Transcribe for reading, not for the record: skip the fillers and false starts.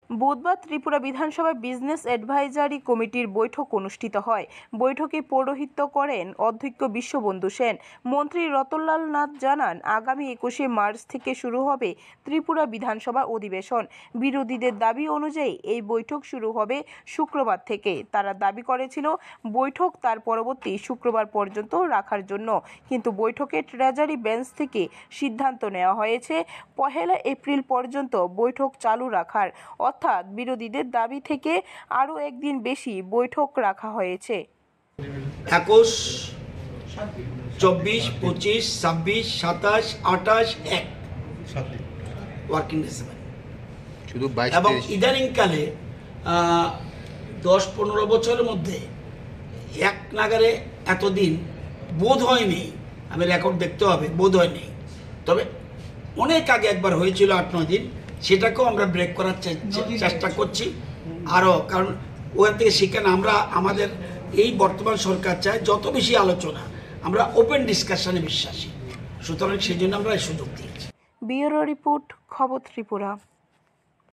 বুধবার ত্রিপুরা বিধানসভা business advisory কমিটির বৈঠক অনুষ্ঠিত হয়। বৈঠকে পৌরোহিত্য করেন অধ্যক্ষ বিশ্ববন্ধু সেন। মন্ত্রী রতনলাল নাথ জানান, আগামী 21শে মার্চ থেকে শুরু হবে ত্রিপুরা বিধানসভা অধিবেশন। বিরোধীদের দাবি অনুযায়ী এই বৈঠক শুরু হবে শুক্রবার থেকে। তারা দাবি করেছিল বৈঠক তার পরবর্তী শুক্রবার পর্যন্ত রাখার জন্য, কিন্তু বৈঠকে ট্রেজারি বেঞ্চ থেকে সিদ্ধান্ত নেওয়া হয়েছে 1 এপ্রিল পর্যন্ত বৈঠক চালু রাখার। অর্থাৎ বিরোধীদের দাবি থেকে আরও একদিন বেশি বৈঠক রাখা হয়েছে। 21, 24, 25, 26, 27, 28, 1 ওয়ার্কিং ডেজ শুধু এবং ইদানিংকালে 10-15 বছরের মধ্যে এক নাগারে এতদিন বোধ হয়নি। আমি রেকর্ড দেখতে হবে, বোধ হয়নি। তবে অনেক আগে একবার হয়েছিল 8-9 দিন, সেটাকেও আমরা ব্রেক করার চেষ্টা করছি আরও, কারণ ওখান থেকে সেখানে আমরা আমাদের এই বর্তমান সরকার চায় যত বেশি আলোচনা, আমরা ওপেন ডিসকাশনে বিশ্বাসী, সুতরাং সেই জন্য আমরা এই সুযোগ দিয়েছি। ব্যুরো রিপোর্ট, খবর ত্রিপুরা।